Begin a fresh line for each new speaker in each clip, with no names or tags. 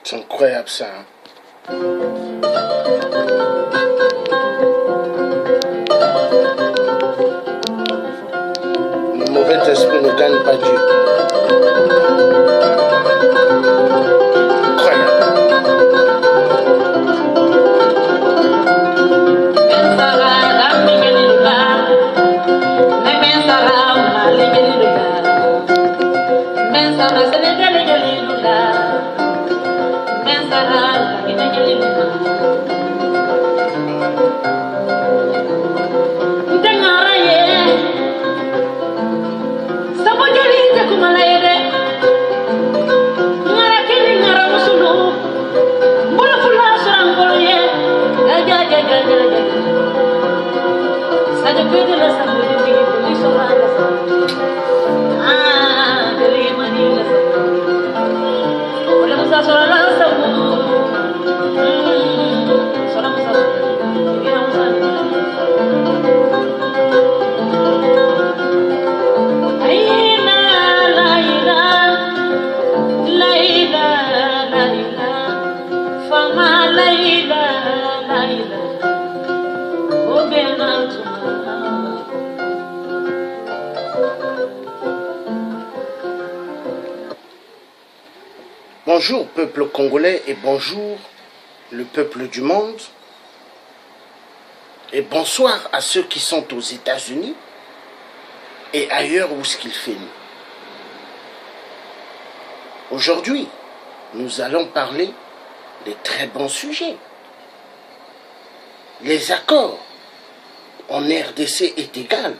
C'est incroyable ça. Le mauvais esprit ne gagne pas Dieu. Bonjour peuple congolais et bonjour le peuple du monde et bonsoir à ceux qui sont aux États-Unis et ailleurs où ce qu'il fait nuit. Aujourd'hui, nous allons parler de très bons sujets. Les accords en RDC est égal.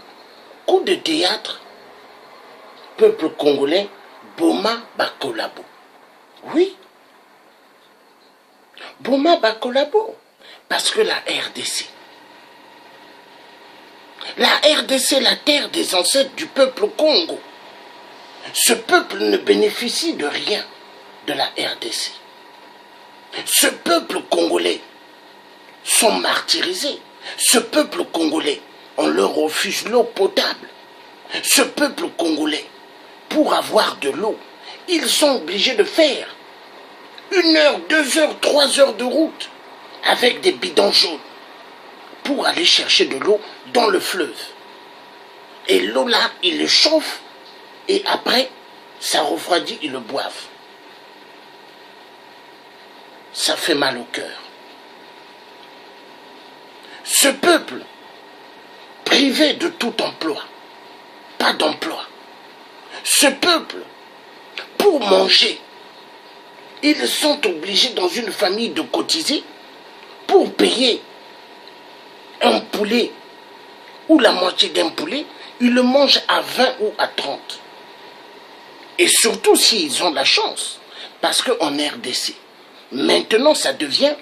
Coup de théâtre, peuple congolais, Boma Bakolabo. Oui, Boma Bakolabo, parce que la RDC, la terre des ancêtres du peuple Congo, ce peuple ne bénéficie de rien de la RDC. Ce peuple congolais sont martyrisés. Ce peuple congolais, on leur refuse l'eau potable. Ce peuple congolais, pour avoir de l'eau, ils sont obligés de faire 1 heure, 2 heures, 3 heures de route avec des bidons jaunes pour aller chercher de l'eau dans le fleuve. Et l'eau là, ils le chauffent et après, ça refroidit, ils le boivent. Ça fait mal au cœur. Ce peuple, privé de tout emploi, pas d'emploi, ce peuple, pour manger, ils sont obligés dans une famille de cotiser pour payer un poulet ou la moitié d'un poulet, ils le mangent à 20 ou à 30. Et surtout s'ils ont la chance, parce qu'en RDC, maintenant ça devient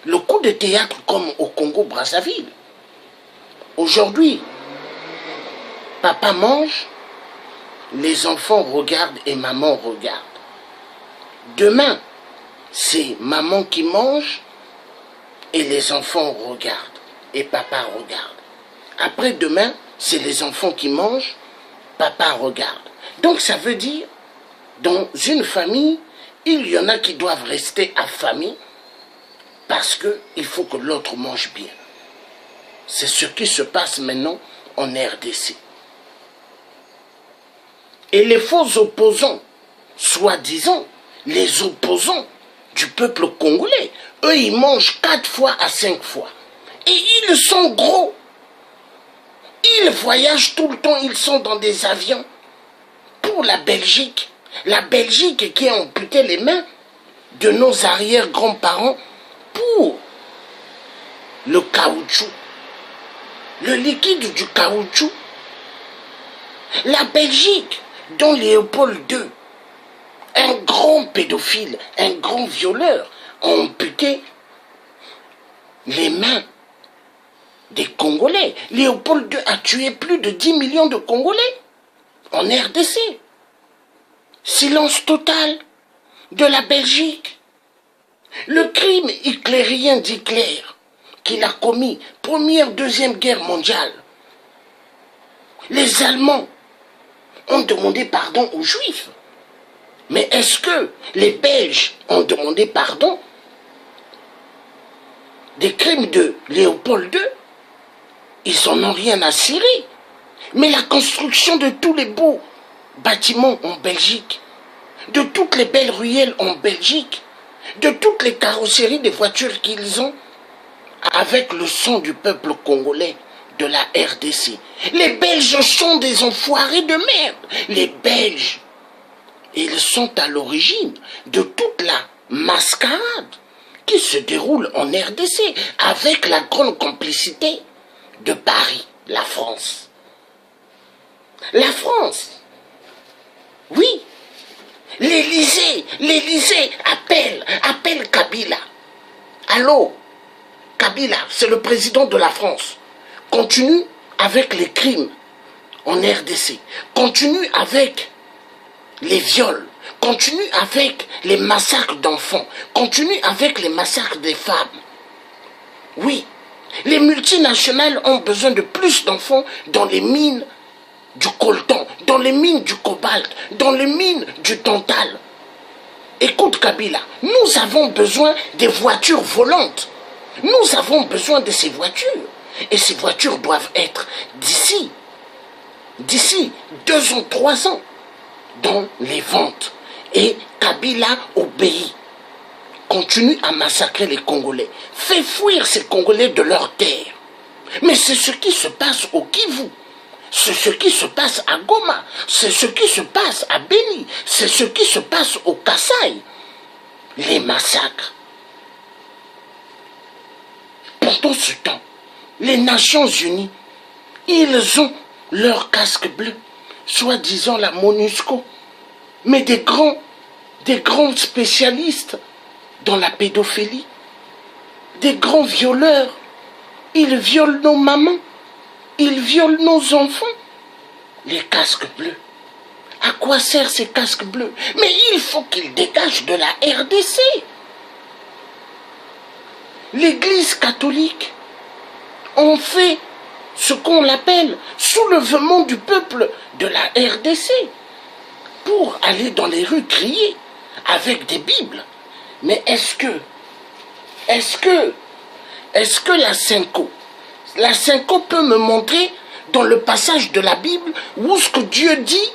le coup de théâtre comme au Congo-Brazzaville. Aujourd'hui, papa mange, les enfants regardent et maman regarde. Demain, c'est maman qui mange, Et les enfants regardent. Et papa regarde. Après demain, c'est les enfants qui mangent, papa regarde. Donc ça veut dire, dans une famille, il y en a qui doivent rester affamés parce qu'il faut que l'autre mange bien. C'est ce qui se passe maintenant en RDC. Et les faux opposants, soi-disant, les opposants du peuple congolais, eux, ils mangent 4 fois à 5 fois. Et ils sont gros. Ils voyagent tout le temps, ils sont dans des avions. Pour la Belgique qui a amputé les mains de nos arrière-grands-parents pour le caoutchouc, le liquide du caoutchouc. La Belgique, dont Léopold II, un grand pédophile, un grand violeur, a amputé les mains des Congolais. Léopold II a tué plus de 10 millions de Congolais en RDC. Silence total de la Belgique. Le crime hitlérien d'Hitler qu'il a commis, première, deuxième guerre mondiale. Les Allemands ont demandé pardon aux Juifs. Mais est-ce que les Belges ont demandé pardon des crimes de Léopold II? Ils n'en ont rien à cirer. Mais la construction de tous les beaux bâtiments en Belgique, de toutes les belles ruelles en Belgique, de toutes les carrosseries des voitures qu'ils ont, avec le sang du peuple congolais, de la RDC. Les Belges sont des enfoirés de merde. Les Belges, ils sont à l'origine de toute la mascarade qui se déroule en RDC avec la grande complicité de Paris, la France. La France, oui, l'Élysée appelle Kabila. Allô, Kabila, c'est le président de la France. Continue avec les crimes en RDC. Continue avec les viols. Continue avec les massacres d'enfants. Continue avec les massacres des femmes. Oui, les multinationales ont besoin de plus d'enfants dans les mines du coltan, dans les mines du cobalt, dans les mines du tantal. Écoute Kabila, nous avons besoin des voitures volantes. Nous avons besoin de ces voitures. Et ces voitures doivent être d'ici 2 ans, 3 ans, dans les ventes. Et Kabila obéit. Continue à massacrer les Congolais. Fait fuir ces Congolais de leur terre. Mais c'est ce qui se passe au Kivu. C'est ce qui se passe à Goma. C'est ce qui se passe à Beni. C'est ce qui se passe au Kasaï. Les massacres. Pendant ce temps, les Nations Unies, ils ont leur casque bleu, soi-disant la MONUSCO, mais des grands spécialistes dans la pédophilie, des grands violeurs. Ils violent nos mamans, ils violent nos enfants. Les casques bleus. À quoi servent ces casques bleus? Mais il faut qu'ils dégagent de la RDC. L'Église catholique ont fait ce qu'on appelle soulèvement du peuple de la RDC pour aller dans les rues crier avec des Bibles. Mais est-ce que la Cinco peut me montrer dans le passage de la Bible où ce que Dieu dit,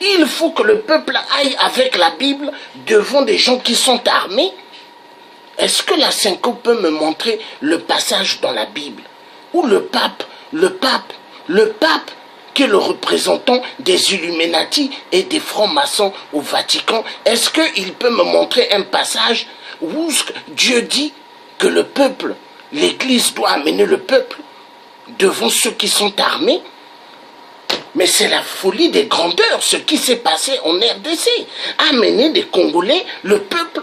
il faut que le peuple aille avec la Bible devant des gens qui sont armés? Est-ce que la Cinco peut me montrer le passage dans la Bible où le pape, qui est le représentant des Illuminati et des francs-maçons au Vatican, est-ce qu'il peut me montrer un passage où Dieu dit que le peuple, l'Église doit amener le peuple devant ceux qui sont armés? Mais c'est la folie des grandeurs, ce qui s'est passé en RDC. Amener des Congolais, le peuple,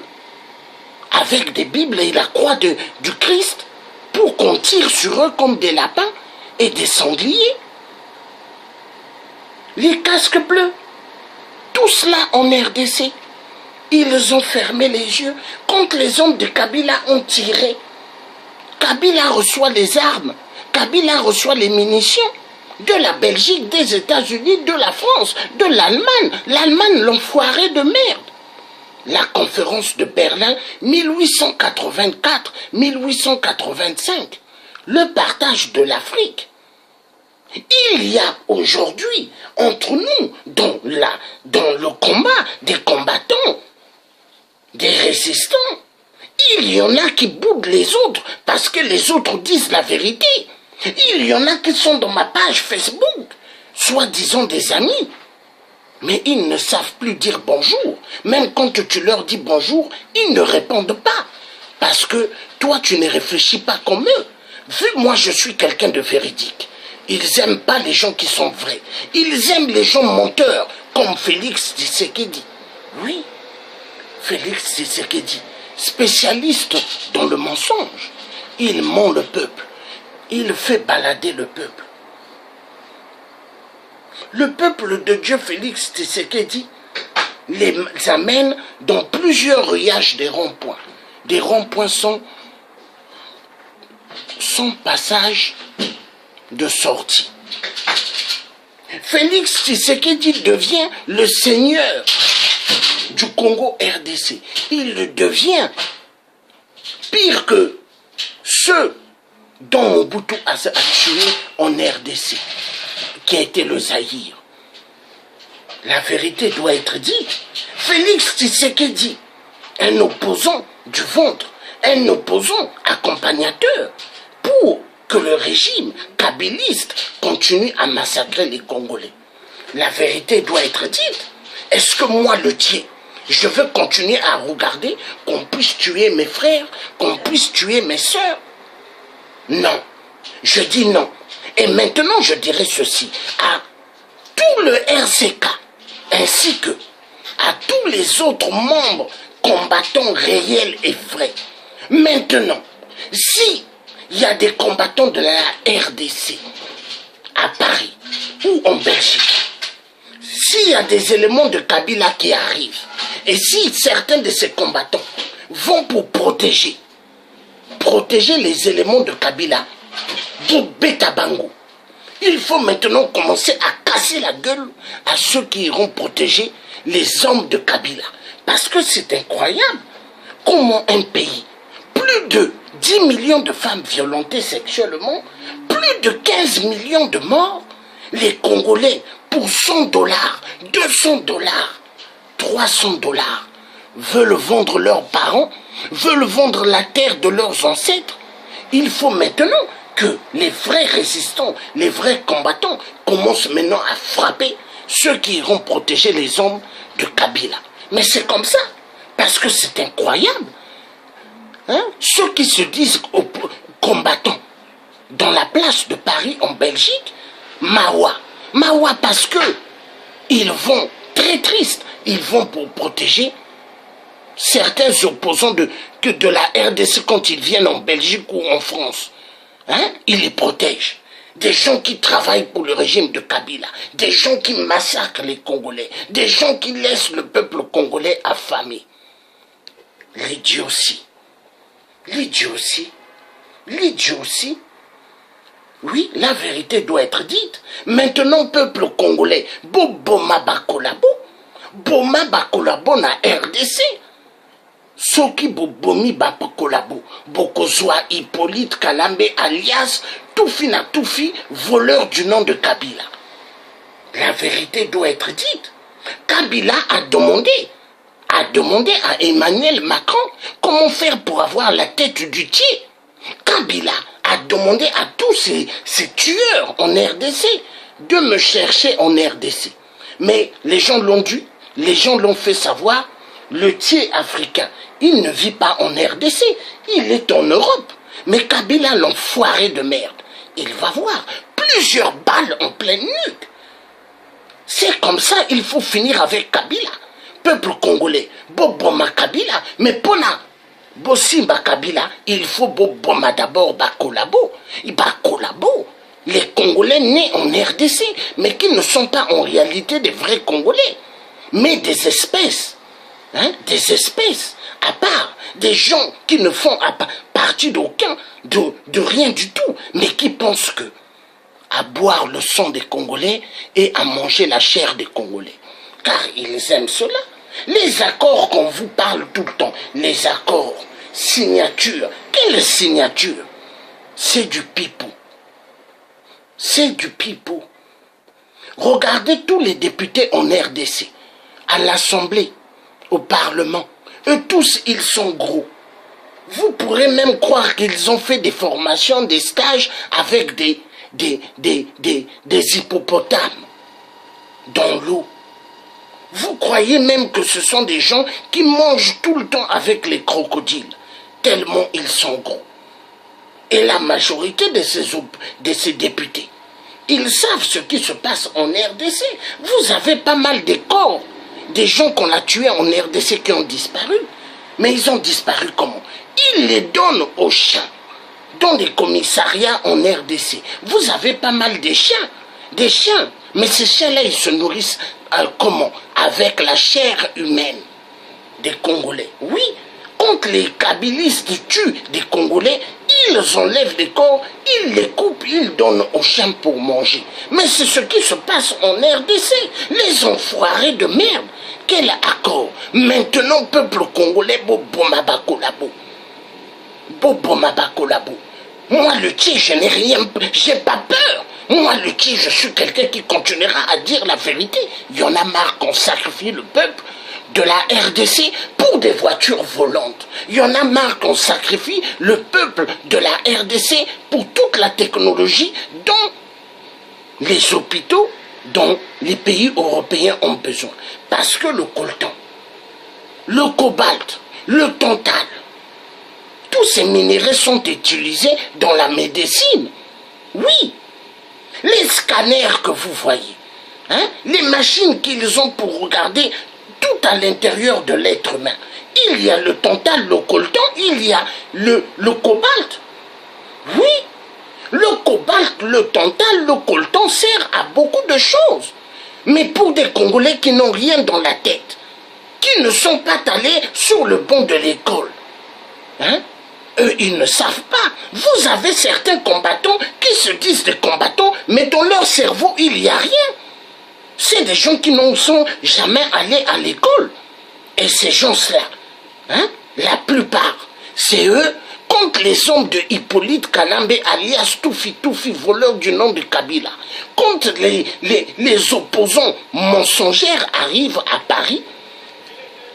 avec des Bibles et la croix du Christ, pour qu'on tire sur eux comme des lapins et des sangliers. Les casques bleus, tout cela en RDC, ils ont fermé les yeux quand les hommes de Kabila ont tiré Kabila reçoit les armes, Kabila reçoit les munitions de la Belgique, des États-Unis, de la France, de l'Allemagne. L'Allemagne, l'enfoiré de merde. La conférence de Berlin, 1884-1885. Le partage de l'Afrique. Il y a aujourd'hui, entre nous, dans le combat, des combattants, des résistants. Il y en a qui boudent les autres parce que les autres disent la vérité. Il y en a qui sont dans ma page Facebook, soi-disant des amis. Mais ils ne savent plus dire bonjour. Même quand tu leur dis bonjour, ils ne répondent pas. Parce que toi, tu ne réfléchis pas comme eux. Vu moi, je suis quelqu'un de véridique. Ils n'aiment pas les gens qui sont vrais. Ils aiment les gens menteurs, comme Félix Tshisekedi. Oui, Félix Tshisekedi, spécialiste dans le mensonge. Il ment le peuple. Il fait balader le peuple. Le peuple de Dieu, Félix Tshisekedi, les amène dans plusieurs riages des ronds-points. Des ronds-points sans passage de sortie. Félix Tshisekedi devient le seigneur du Congo RDC. Il le devient pire que ceux dont Mobutu a tué en RDC, qui a été le Zaïre. La vérité doit être dite. Félix Tshisekedi, un opposant du ventre, un opposant accompagnateur, pour que le régime kabiliste continue à massacrer les Congolais. La vérité doit être dite. Est-ce que moi, le tiers, je veux continuer à regarder qu'on puisse tuer mes frères, qu'on puisse tuer mes sœurs? Non, je dis non. Et maintenant, je dirais ceci à tout le RCK, ainsi que à tous les autres membres combattants réels et vrais. Maintenant, si il y a des combattants de la RDC à Paris ou en Belgique, s'il y a des éléments de Kabila qui arrivent, et si certains de ces combattants vont pour protéger les éléments de Kabila, Beta Bango, il faut maintenant commencer à casser la gueule à ceux qui iront protéger les hommes de Kabila. Parce que c'est incroyable comment un pays, plus de 10 millions de femmes violentées sexuellement, plus de 15 millions de morts, les Congolais, pour 100 dollars, 200 dollars, 300 dollars, veulent vendre leurs parents, veulent vendre la terre de leurs ancêtres. Il faut maintenant que les vrais résistants, les vrais combattants commencent maintenant à frapper ceux qui iront protéger les hommes de Kabila. Mais c'est comme ça, parce que c'est incroyable. Hein? Ceux qui se disent combattants dans la place de Paris en Belgique, Mawa parce que ils vont, très tristes, ils vont pour protéger certains opposants de la RDC quand ils viennent en Belgique ou en France. Hein? Ils les protègent. Des gens qui travaillent pour le régime de Kabila, des gens qui massacrent les Congolais, des gens qui laissent le peuple congolais affamé. L'idiotie. Oui, la vérité doit être dite. Maintenant, peuple congolais, Boma Bakolabo na RDC. Soki Bobomi Bakolabo, Bokozwa Hippolyte Kalambe alias Toufi, voleur du nom de Kabila. La vérité doit être dite. Kabila a demandé à Emmanuel Macron comment faire pour avoir la tête du tiers. Kabila a demandé à tous ces tueurs en RDC de me chercher en RDC. Mais les gens l'ont dit, les gens l'ont fait savoir, le tiers africain, il ne vit pas en RDC, il est en Europe. Mais Kabila, l'enfoiré de merde, il va voir plusieurs balles en pleine nuque. C'est comme ça, il faut finir avec Kabila. Peuple congolais, Boboma Kabila, mais Pona, Bosimba Kabila, il faut Boboma d'abord Bakolabo. Les Congolais nés en RDC, mais qui ne sont pas en réalité des vrais Congolais, mais des espèces. Des espèces à part, des gens qui ne font partie de rien du tout, mais qui pensent que à boire le sang des Congolais et à manger la chair des Congolais. Car ils aiment cela. Les accords qu'on vous parle tout le temps, les accords, signature, quelle signature? C'est du pipeau. C'est du pipeau. Regardez tous les députés en RDC, à l'Assemblée, au Parlement. Eux tous, ils sont gros. Vous pourrez même croire qu'ils ont fait des formations, des stages avec des hippopotames dans l'eau. Vous croyez même que ce sont des gens qui mangent tout le temps avec les crocodiles, tellement ils sont gros. Et la majorité de ces députés, ils savent ce qui se passe en RDC. Vous avez pas mal de corps, des gens qu'on a tués en RDC qui ont disparu. Mais ils ont disparu comment? Ils les donnent aux chiens, dans des commissariats en RDC. Vous avez pas mal de chiens, mais ces chiens-là, ils se nourrissent comment? Avec la chair humaine des Congolais. Oui, quand les kabylistes tuent des Congolais, ils enlèvent les corps, ils les coupent, ils donnent aux chiens pour manger. Mais c'est ce qui se passe en RDC. Les enfoirés de merde. Quel accord? Maintenant, peuple congolais, bobo mabakolabo. Bobo mabakolabo. Moi, le Tché, je n'ai rien, j'ai pas peur. Moi, le Tché, je suis quelqu'un qui continuera à dire la vérité. Il y en a marre qu'on sacrifie le peuple de la RDC pour des voitures volantes. Il y en a marre qu'on sacrifie le peuple de la RDC pour toute la technologie dont les hôpitaux, dont les pays européens ont besoin. Parce que le coltan, le cobalt, le tantal, tous ces minéraux sont utilisés dans la médecine. Oui, les scanners que vous voyez, les machines qu'ils ont pour regarder tout à l'intérieur de l'être humain. Il y a le tantal, le coltan, il y a le cobalt. Oui, le cobalt, le tantal, le coltan sert à beaucoup de choses. Mais pour des Congolais qui n'ont rien dans la tête, qui ne sont pas allés sur le banc de l'école, eux, ils ne savent pas. Vous avez certains combattants qui se disent des combattants, mais dans leur cerveau, il n'y a rien. C'est des gens qui n'en sont jamais allés à l'école. Et ces gens-là, la plupart, c'est eux, contre les hommes de Hippolyte Kanambe, alias Toufi, voleur du nom de Kabila, quand les opposants mensongers arrivent à Paris,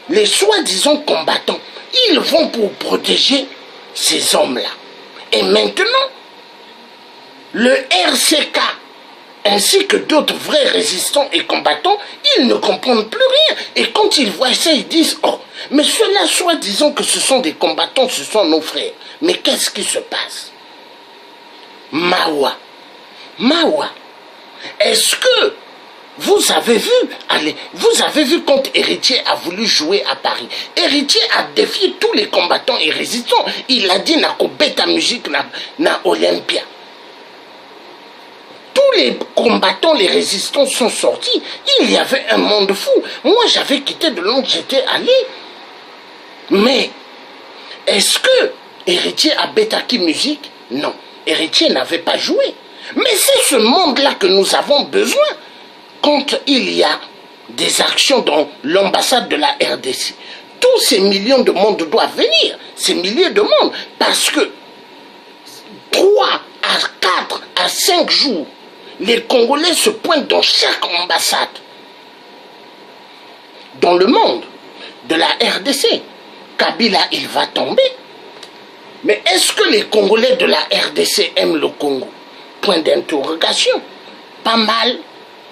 les soi-disant combattants, ils vont pour protéger ces hommes-là. Et maintenant, le RCK, ainsi que d'autres vrais résistants et combattants, ils ne comprennent plus rien. Et quand ils voient ça, ils disent, oh, mais ceux-là, soi-disant que ce sont des combattants, ce sont nos frères. Mais qu'est-ce qui se passe? Mawa, est-ce que vous avez vu quand Héritier a voulu jouer à Paris? Héritier a défié tous les combattants et résistants. Il a dit, n'a bêta musique, na Olympia. Tous les combattants, les résistants sont sortis. Il y avait un monde fou. Moi, j'avais quitté de Londres, j'étais allé. Mais, est-ce que Héritier a bêtaki musique? Non, Héritier n'avait pas joué. Mais c'est ce monde-là que nous avons besoin quand il y a des actions dans l'ambassade de la RDC. Tous ces millions de monde doivent venir, ces milliers de monde, parce que 3 à 4 à 5 jours, les Congolais se pointent dans chaque ambassade dans le monde de la RDC. Kabila, il va tomber. Mais est-ce que les Congolais de la RDC aiment le Congo? Point d'interrogation. Pas mal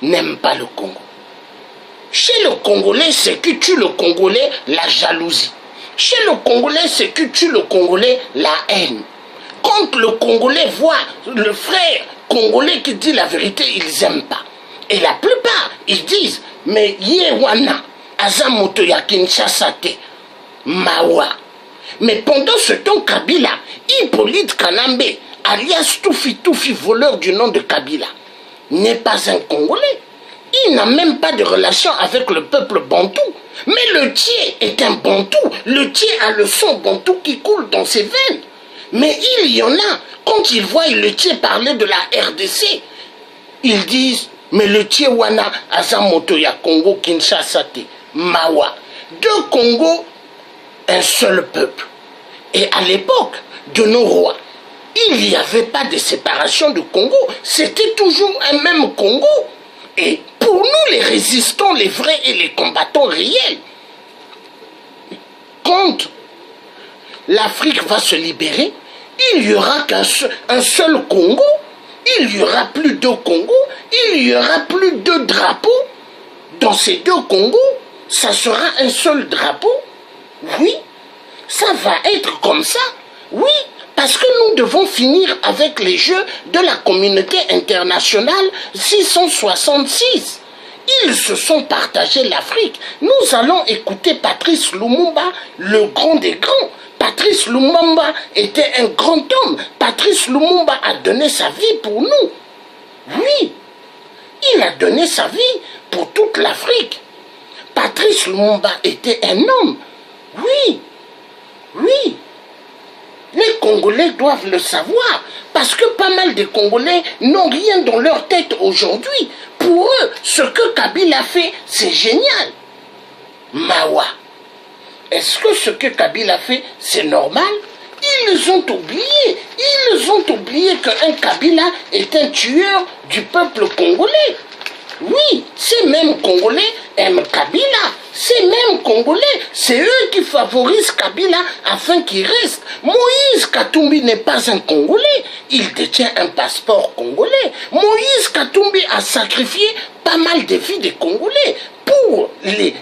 n'aiment pas le Congo. Chez le Congolais, ce qui tue le Congolais, la jalousie. Chez le Congolais, ce qui tue le Congolais, la haine. Quand le Congolais voit le frère Congolais qui dit la vérité, ils n'aiment pas. Et la plupart, ils disent, mais Yewana, Azamoto ya Kinshasa te, Mawa. Mais pendant ce temps, Kabila, Hippolyte Kanambe, alias Toufi, voleur du nom de Kabila, n'est pas un Congolais. Il n'a même pas de relation avec le peuple bantou. Mais le Tché est un bantou. Le Tché a le sang bantou qui coule dans ses veines. Mais il y en a, quand ils voient le Tché parler de la RDC, ils disent, mais le Tché wana azamoto ya Congo Kinshasa te, Mawa. Deux Congos, un seul peuple. Et à l'époque de nos rois, il n'y avait pas de séparation du Congo. C'était toujours un même Congo. Et pour nous, les résistants, les vrais et les combattants réels, quand l'Afrique va se libérer, il n'y aura qu'un seul Congo. Il n'y aura plus deux Congos. Il n'y aura plus deux drapeaux. Dans ces deux Congos, ça sera un seul drapeau. Oui, ça va être comme ça. Oui, parce que nous devons finir avec les jeux de la communauté internationale 666. Ils se sont partagés l'Afrique. Nous allons écouter Patrice Lumumba, le grand des grands. Patrice Lumumba était un grand homme. Patrice Lumumba a donné sa vie pour nous. Oui, il a donné sa vie pour toute l'Afrique. Patrice Lumumba était un homme. Oui, oui. Les Congolais doivent le savoir, parce que pas mal de Congolais n'ont rien dans leur tête aujourd'hui. Pour eux, ce que Kabila fait, c'est génial. Mawa. Est-ce que ce que Kabila fait, c'est normal? Ils ont oublié qu'un Kabila est un tueur du peuple congolais. Oui, ces mêmes Congolais aiment Kabila. Ces mêmes Congolais, c'est eux qui favorisent Kabila afin qu'il reste. Moïse Katumbi n'est pas un Congolais. Il détient un passeport congolais. Moïse Katumbi a sacrifié pas mal de vies des Congolais pour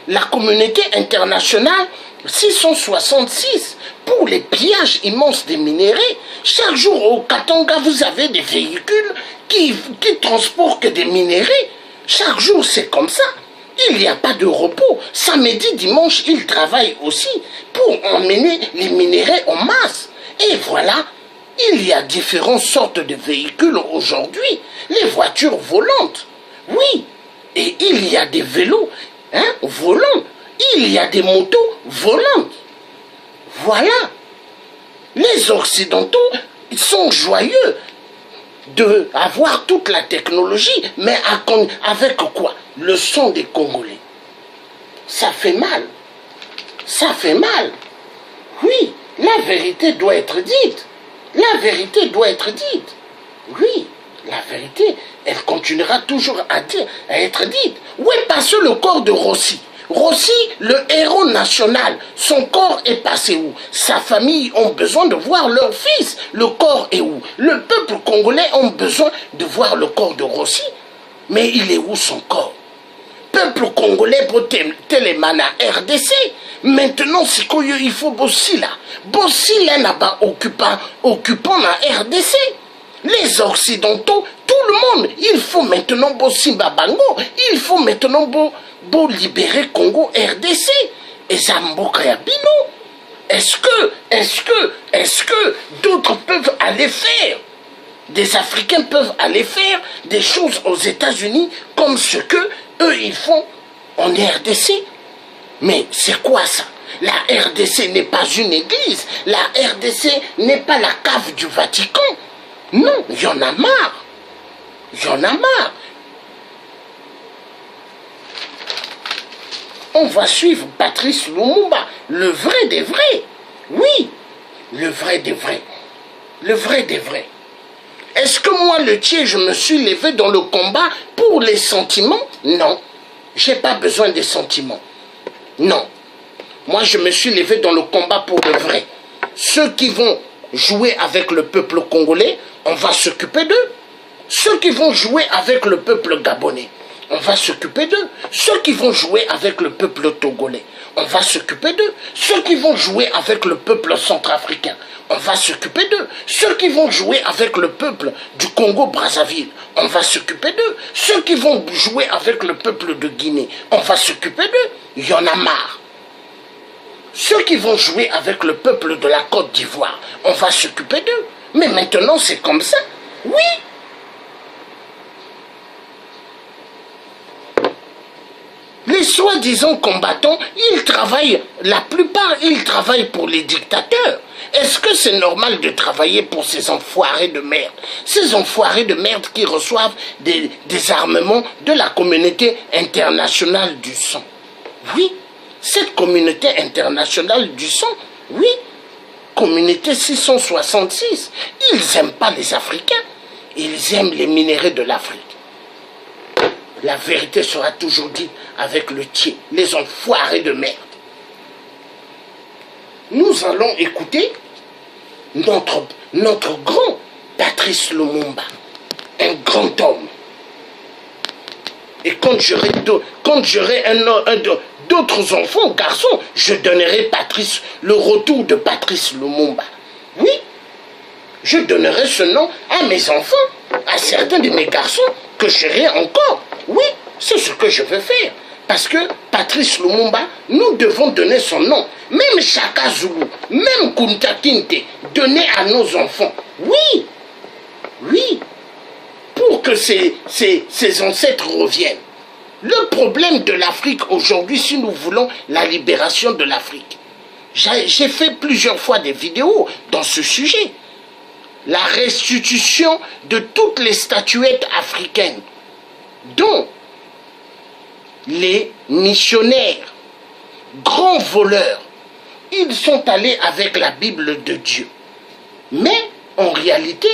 la communauté internationale 666, pour les pillages immenses des minéraux. Chaque jour au Katanga, vous avez des véhicules qui transportent des minéraux. Chaque jour, c'est comme ça. Il n'y a pas de repos. Samedi, dimanche, ils travaillent aussi pour emmener les minéraux en masse. Et voilà, il y a différentes sortes de véhicules aujourd'hui. Les voitures volantes, oui. Et il y a des vélos volants. Il y a des motos volantes. Voilà. Les Occidentaux sont joyeux d'avoir toute la technologie, mais avec quoi? Le sang des Congolais. Ça fait mal. Ça fait mal. Oui, la vérité doit être dite. La vérité doit être dite. Oui, la vérité, elle continuera toujours à être dite. Où est passé le corps de Rossi? Rossi, le héros national, son corps est passé où? Sa famille a besoin de voir leur fils. Le corps est où? Le peuple congolais a besoin de voir le corps de Rossi. Mais il est où son corps? Peuple congolais pour télémana RDC. Maintenant, il faut bosser là. Bosser là n'a pas occupant la RDC. Les Occidentaux, tout le monde, il faut maintenant bosser Babango. Il faut maintenant libérer Congo RDC. Et Zambo Kreabino. Est-ce que d'autres peuvent aller faire? Des Africains peuvent aller faire des choses aux États-Unis comme ce que eux ils font en RDC. Mais c'est quoi ça? La RDC n'est pas une église. La RDC n'est pas la cave du Vatican. Non, il y en a marre. Il y en a marre. On va suivre Patrice Lumumba, le vrai des vrais. Oui, le vrai des vrais. Le vrai des vrais. Est-ce que moi, le Tché, je me suis levé dans le combat pour les sentiments? Non. Je n'ai pas besoin des sentiments. Non. Moi, je me suis levé dans le combat pour le vrai. Ceux qui vont jouer avec le peuple congolais, on va s'occuper d'eux. Ceux qui vont jouer avec le peuple gabonais, on va s'occuper d'eux. Ceux qui vont jouer avec le peuple togolais, on va s'occuper d'eux. Ceux qui vont jouer avec le peuple centrafricain, on va s'occuper d'eux. Ceux qui vont jouer avec le peuple du Congo-Brazzaville, on va s'occuper d'eux. Ceux qui vont jouer avec le peuple de Guinée, on va s'occuper d'eux. Il y en a marre. Ceux qui vont jouer avec le peuple de la Côte d'Ivoire, on va s'occuper d'eux. Mais maintenant, c'est comme ça. Oui. soi-disant combattants, ils travaillent, la plupart, ils travaillent pour les dictateurs. Est-ce que c'est normal de travailler pour ces enfoirés de merde? Ces enfoirés de merde qui reçoivent des armements de la communauté internationale du sang. Oui, cette communauté internationale du sang, oui, communauté 666, ils n'aiment pas les Africains, ils aiment les minéraux de l'Afrique. La vérité sera toujours dite avec le tiers, les enfoirés de merde. Nous allons écouter notre grand Patrice Lumumba, un grand homme. Et quand j'aurai d'autres enfants, garçons, je donnerai Patrice, le retour de Patrice Lumumba. Oui, je donnerai ce nom à mes enfants, à certains de mes garçons que j'aurai encore. Oui, c'est ce que je veux faire. Parce que Patrice Lumumba, nous devons donner son nom. Même Chaka Zulu, même Kunta Kinte, donner à nos enfants. Oui, oui, pour que ces ancêtres reviennent. Le problème de l'Afrique aujourd'hui, si nous voulons la libération de l'Afrique, j'ai fait plusieurs fois des vidéos dans ce sujet. La restitution de toutes les statuettes africaines, dont les missionnaires, grands voleurs, ils sont allés avec la Bible de Dieu. Mais, en réalité,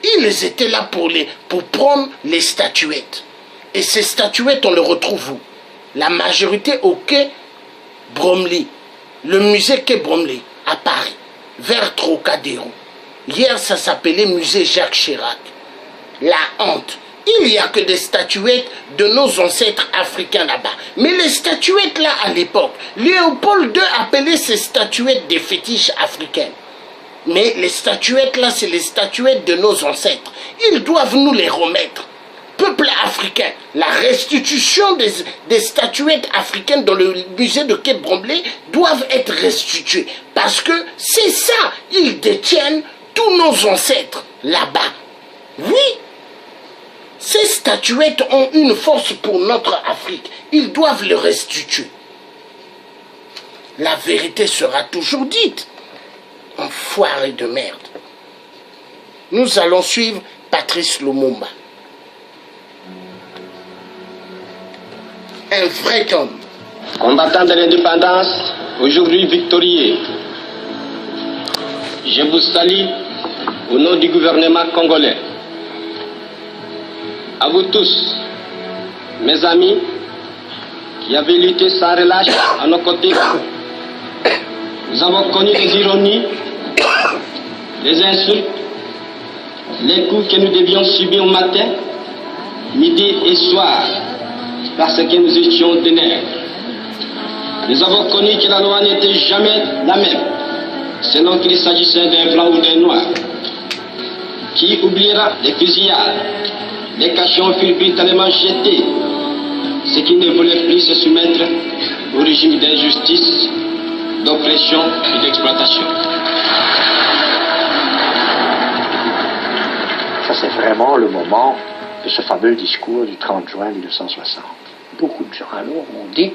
ils étaient là pour prendre les statuettes. Et ces statuettes, on les retrouve où? La majorité au quai Bromley, le musée quai Bromley, à Paris, vers Trocadéro. Hier, ça s'appelait musée Jacques Chirac. La honte. Il n'y a que des statuettes de nos ancêtres africains là-bas. Mais les statuettes là, à l'époque, Léopold II appelait ces statuettes des fétiches africaines. Mais les statuettes là, c'est les statuettes de nos ancêtres. Ils doivent nous les remettre. Peuple africain, la restitution des statuettes africaines dans le musée de Quai Bromley doivent être restituées. Parce que c'est ça, ils détiennent tous nos ancêtres là-bas. Oui. Ces statuettes ont une force pour notre Afrique. Ils doivent le restituer. La vérité sera toujours dite. Enfoiré de merde. Nous allons suivre Patrice Lumumba. Un vrai homme.
Combattant de l'indépendance, aujourd'hui victorieux. Je vous salue au nom du gouvernement congolais. À vous tous, mes amis, qui avez lutté sans relâche à nos côtés, nous avons connu les ironies, les insultes, les coups que nous devions subir au matin, midi et soir, parce que nous étions des nègres. Nous avons connu que la loi n'était jamais la même, selon qu'il s'agissait d'un blanc ou d'un noir. Qui oubliera les fusillades? Les cachons furent brutalement jetés, ceux qui ne voulaient plus se soumettre au régime d'injustice, d'oppression et d'exploitation.
Ça, c'est vraiment le moment de ce fameux discours du 30 juin 1960. Beaucoup de gens alors ont dit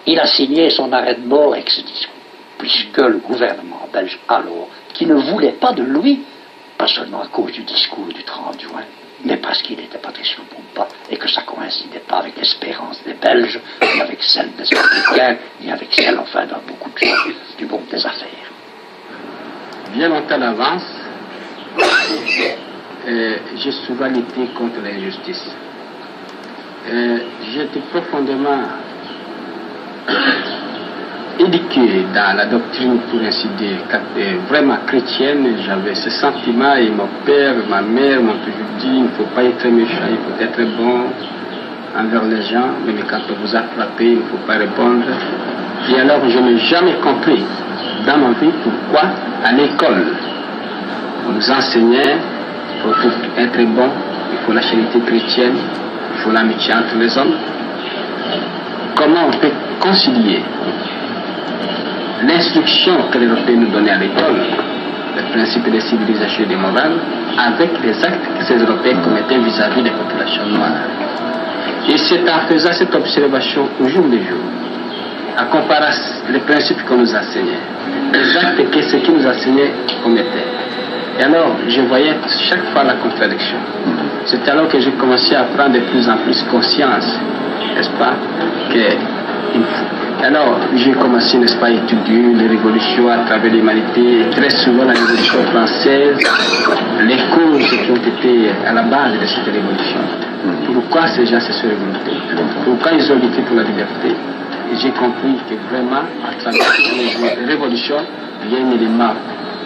il a signé son arrêt de mort avec ce discours, puisque le gouvernement belge alors, qui ne voulait pas de lui, pas seulement à cause du discours du 30 juin, mais parce qu'il était Patrice Lumumba et que ça ne coïncidait pas avec l'espérance des Belges, ni avec celle des Africains, ni avec celle, enfin, de beaucoup de gens du monde des affaires.
Bien longtemps d'avance, j'ai souvent lutté contre l'injustice. J'étais profondément éduqué dans la doctrine, pour ainsi dire, vraiment chrétienne. J'avais ce sentiment et mon père, ma mère m'ont toujours dit il ne faut pas être méchant, il faut être bon envers les gens, mais quand on vous a frappé, il ne faut pas répondre. Et alors je n'ai jamais compris dans ma vie pourquoi à l'école on nous enseignait pour être bon, il faut la charité chrétienne, il faut l'amitié entre les hommes. Comment on peut concilier l'instruction que les Européens nous donnaient à l'école, le principe de civilisation et de morale, avec les actes que ces Européens commettaient vis-à-vis des populations noires? Et c'est en faisant cette observation au jour le jour, en comparant les principes qu'on nous enseignait, les actes que ce qui nous enseignait commettait. Et alors, je voyais chaque fois la contradiction. C'est alors que j'ai commencé à prendre de plus en plus conscience, n'est-ce pas, alors, j'ai commencé, n'est-ce pas, à étudier les révolutions à travers l'humanité, très souvent la révolution française, les causes qui ont été à la base de cette révolution. Pourquoi ces gens se sont révoltés? Pourquoi ils ont lutté pour la liberté? Et j'ai compris que vraiment, à travers les révolutions, il y a un élément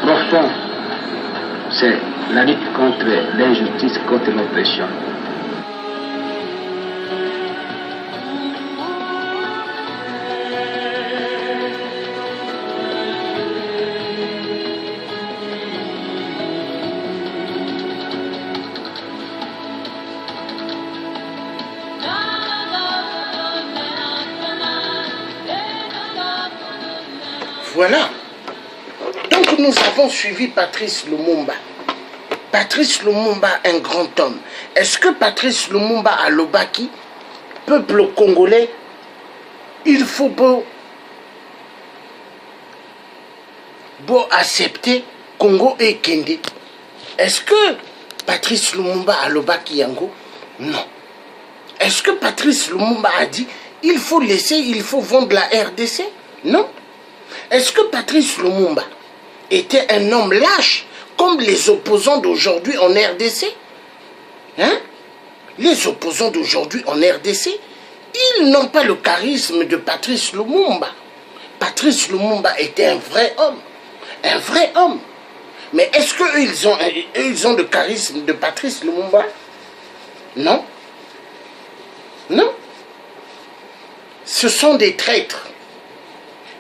profond. C'est la lutte contre l'injustice, contre l'oppression.
Voilà. Donc nous avons suivi Patrice Lumumba. Patrice Lumumba, un grand homme. Est-ce que Patrice Lumumba à Lobaki, peuple congolais, il faut beau accepter Congo et Kende? Est-ce que Patrice Lumumba a Lobaki Yango? Non. Est-ce que Patrice Lumumba a dit il faut laisser, il faut vendre la RDC? Non. Est-ce que Patrice Lumumba était un homme lâche comme les opposants d'aujourd'hui en RDC? Hein? Les opposants d'aujourd'hui en RDC, ils n'ont pas le charisme de Patrice Lumumba. Patrice Lumumba était un vrai homme. Un vrai homme. Mais est-ce qu'ils ont le charisme de Patrice Lumumba? Non. Non. Ce sont des traîtres.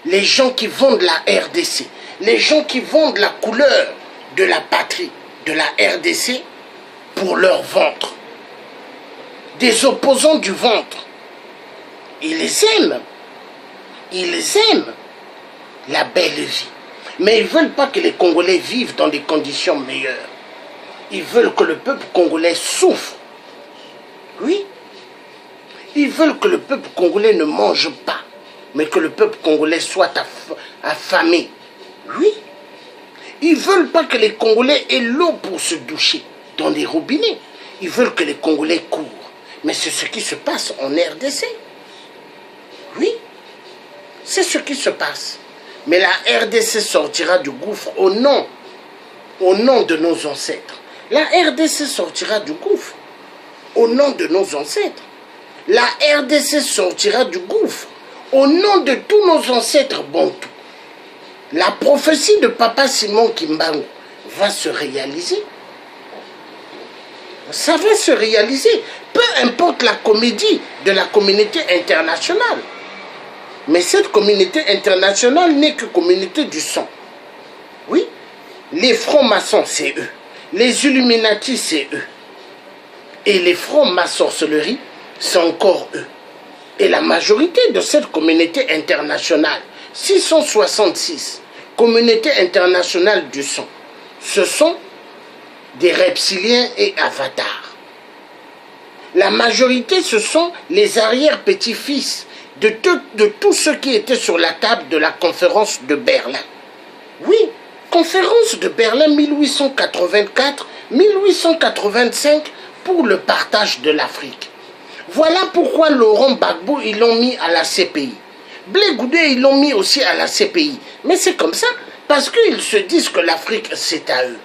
Les gens qui vendent la RDC, les gens qui vendent la couleur de la patrie, de la RDC, pour leur ventre. Des opposants du ventre. Ils aiment. Ils aiment la belle vie. Mais ils ne veulent pas que les Congolais vivent dans des conditions meilleures. Ils veulent que le peuple congolais souffre. Oui. Ils veulent que le peuple congolais ne mange pas, mais que le peuple congolais soit affamé. Oui. Ils ne veulent pas que les Congolais aient l'eau pour se doucher dans des robinets. Ils veulent que les Congolais courent. Mais c'est ce qui se passe en RDC. Oui. C'est ce qui se passe. Mais la RDC sortira du gouffre au nom de nos ancêtres. La RDC sortira du gouffre au nom de nos ancêtres. La RDC sortira du gouffre au nom de tous nos ancêtres bantous. La prophétie de Papa Simon Kimbangu va se réaliser. Ça va se réaliser. Peu importe la comédie de la communauté internationale. Mais cette communauté internationale n'est que communauté du sang. Oui. Les francs-maçons, c'est eux. Les Illuminati, c'est eux. Et les francs-maçonneries, c'est encore eux. Et la majorité de cette communauté internationale, 666, communauté internationale du sang, ce sont des reptiliens et avatars. La majorité, ce sont les arrière-petits-fils de tous ceux qui étaient sur la table de la conférence de Berlin. Oui, conférence de Berlin 1884-1885 pour le partage de l'Afrique. Voilà pourquoi Laurent Gbagbo, ils l'ont mis à la CPI. Blé Goudé, ils l'ont mis aussi à la CPI. Mais c'est comme ça, parce qu'ils se disent que l'Afrique, c'est à eux.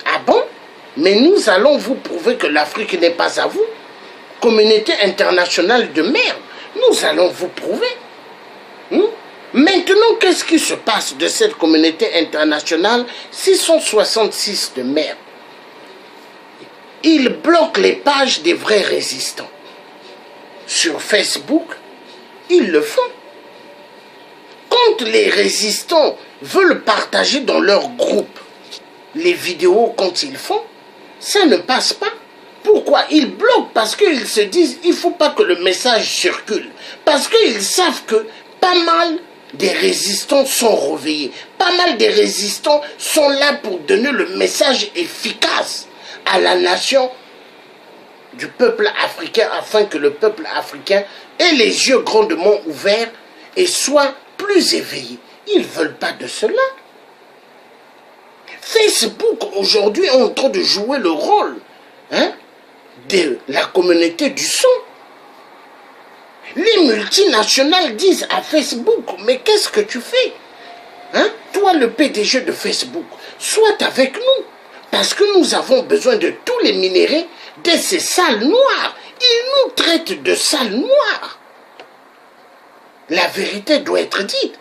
Ah bon? Mais nous allons vous prouver que l'Afrique n'est pas à vous. Communauté internationale de merde. Nous allons vous prouver. Maintenant, qu'est-ce qui se passe de cette communauté internationale 666 de merde? Ils bloquent les pages des vrais résistants. Sur Facebook, ils le font. Quand les résistants veulent partager dans leur groupe les vidéos quand ils font, ça ne passe pas. Pourquoi? Ils bloquent parce qu'ils se disent il ne faut pas que le message circule. Parce qu'ils savent que pas mal des résistants sont réveillés. Pas mal des résistants sont là pour donner le message efficace à la nation du peuple africain afin que le peuple africain ait les yeux grandement ouverts et soit plus éveillé. Ils ne veulent pas de cela. Facebook aujourd'hui est en train de jouer le rôle de la communauté du son. Les multinationales disent à Facebook, mais qu'est-ce que tu fais? Toi, le PDG de Facebook, sois avec nous. Parce que nous avons besoin de tous les minéraux de ces salles noires. Ils nous traitent de salles noires. La vérité doit être dite.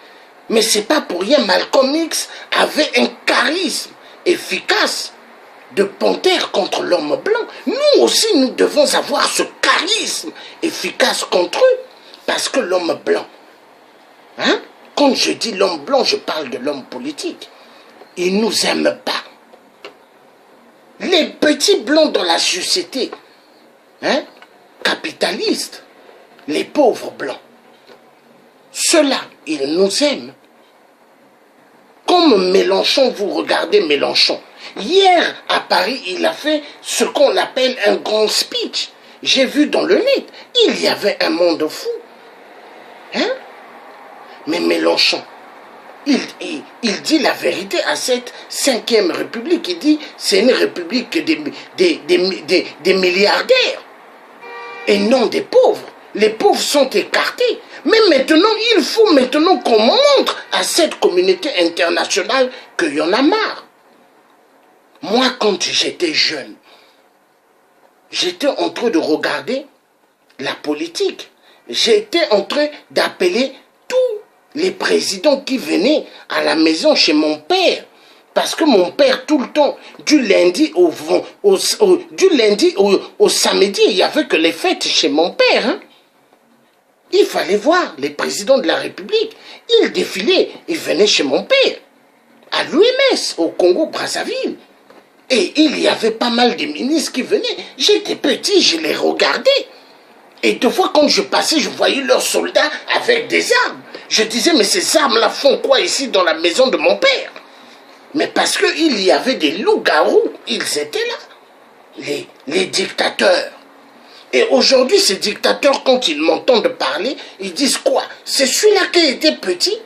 Mais ce n'est pas pour rien Malcolm X avait un charisme efficace de panthère contre l'homme blanc. Nous aussi, nous devons avoir ce charisme efficace contre eux. Parce que l'homme blanc, quand je dis l'homme blanc, je parle de l'homme politique. Il ne nous aime pas. Les petits blancs dans la société capitaliste, les pauvres blancs, ceux-là, ils nous aiment. Comme Mélenchon, vous regardez Mélenchon. Hier, à Paris, il a fait ce qu'on appelle un grand speech. J'ai vu dans le net, il y avait un monde fou. Mais Mélenchon, il dit la vérité à cette 5e république. Il dit c'est une république des milliardaires et non des pauvres. Les pauvres sont écartés. Mais maintenant, il faut maintenant qu'on montre à cette communauté internationale qu'il y en a marre. Moi, quand j'étais jeune, j'étais en train de regarder la politique. J'étais en train d'appeler tous les présidents qui venaient à la maison chez mon père. Parce que mon père, tout le temps, du lundi au samedi, il n'y avait que les fêtes chez mon père. Il fallait voir les présidents de la République. Ils défilaient, ils venaient chez mon père, à l'UMS, au Congo-Brazzaville. Et il y avait pas mal de ministres qui venaient. J'étais petit, je les regardais. Et deux fois, quand je passais, je voyais leurs soldats avec des armes. Je disais, mais ces armes-là font quoi ici dans la maison de mon père? Mais parce qu'il y avait des loups-garous, ils étaient là, les dictateurs. Et aujourd'hui, ces dictateurs, quand ils m'entendent parler, ils disent quoi? C'est celui-là qui était petit?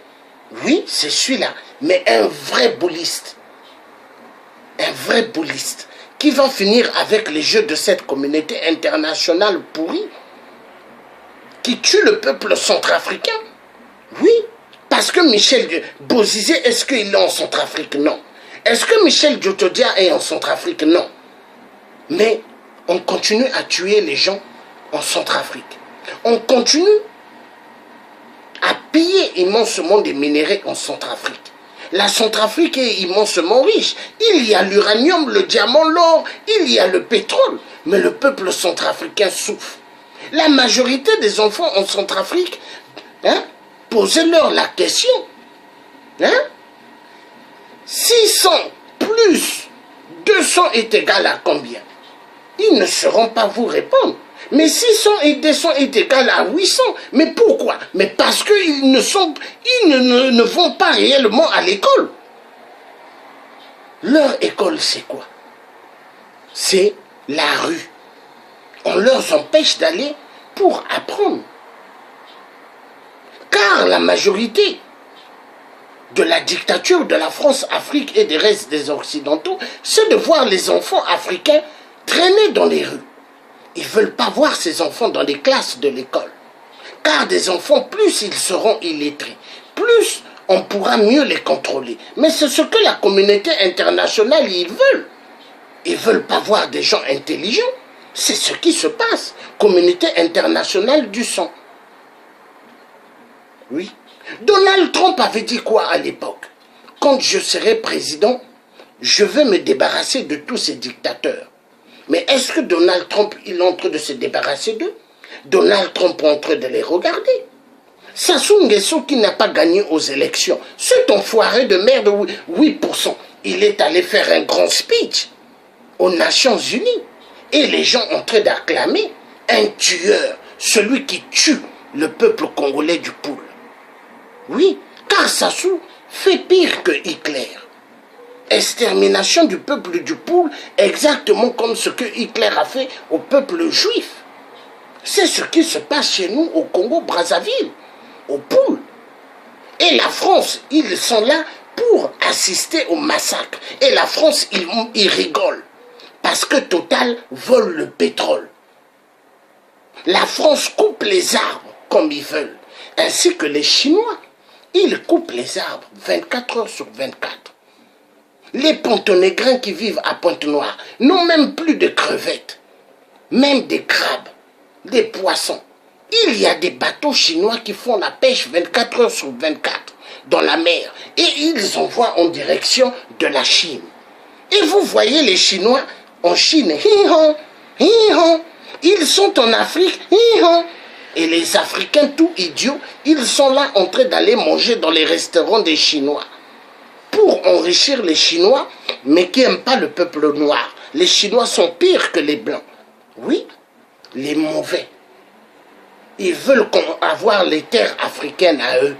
Oui, c'est celui-là, mais un vrai bouliste. Un vrai bouliste qui va finir avec les jeux de cette communauté internationale pourrie qui tue le peuple centrafricain. Oui, parce que Michel Bozizé, est-ce qu'il est en Centrafrique? Non. Est-ce que Michel Djotodia est en Centrafrique? Non. Mais on continue à tuer les gens en Centrafrique. On continue à piller immensement des minéraux en Centrafrique. La Centrafrique est immensement riche. Il y a l'uranium, le diamant, l'or, il y a le pétrole. Mais le peuple centrafricain souffre. La majorité des enfants en Centrafrique, posez-leur la question. 600 plus 200 est égal à combien? Ils ne sauront pas vous répondre. Mais 600 et 200 est égal à 800. Mais pourquoi? Mais parce qu'ils ne vont pas réellement à l'école. Leur école, c'est quoi? C'est la rue. On leur empêche d'aller pour apprendre. Car la majorité de la dictature de la France, Afrique et des restes des Occidentaux, c'est de voir les enfants africains traîner dans les rues. Ils ne veulent pas voir ces enfants dans les classes de l'école. Car des enfants, plus ils seront illettrés, plus on pourra mieux les contrôler. Mais c'est ce que la communauté internationale, ils veulent. Ils ne veulent pas voir des gens intelligents. C'est ce qui se passe. Communauté internationale du sang. Oui. Donald Trump avait dit quoi à l'époque? Quand je serai président, je vais me débarrasser de tous ces dictateurs. Mais est-ce que Donald Trump, il est en train de se débarrasser d'eux? Donald Trump est en train de les regarder. Sassou Nguesso qui n'a pas gagné aux élections, cet enfoiré de merde, 8%, il est allé faire un grand speech aux Nations Unies. Et les gens ont en train d'acclamer un tueur, celui qui tue le peuple congolais du poule. Oui, car Sassou fait pire que Hitler. extermination du peuple du Poule, exactement comme ce que Hitler a fait au peuple juif. C'est ce qui se passe chez nous au Congo-Brazzaville, au Poule. Et la France, ils sont là pour assister au massacre. Et la France, ils rigolent. Parce que Total vole le pétrole. La France coupe les arbres comme ils veulent. Ainsi que les Chinois. Ils coupent les arbres 24 heures sur 24. Les pontonégrins qui vivent à Pointe-Noire n'ont même plus de crevettes. Même des crabes, des poissons. Il y a des bateaux chinois qui font la pêche 24 heures sur 24 dans la mer. Et ils envoient en direction de la Chine. Et vous voyez les Chinois en Chine. Ils sont en Afrique. Et les Africains tout idiots, ils sont là en train d'aller manger dans les restaurants des Chinois. Pour enrichir les Chinois, mais qui n'aiment pas le peuple noir. Les Chinois sont pires que les Blancs. Oui, les mauvais. Ils veulent avoir les terres africaines à eux.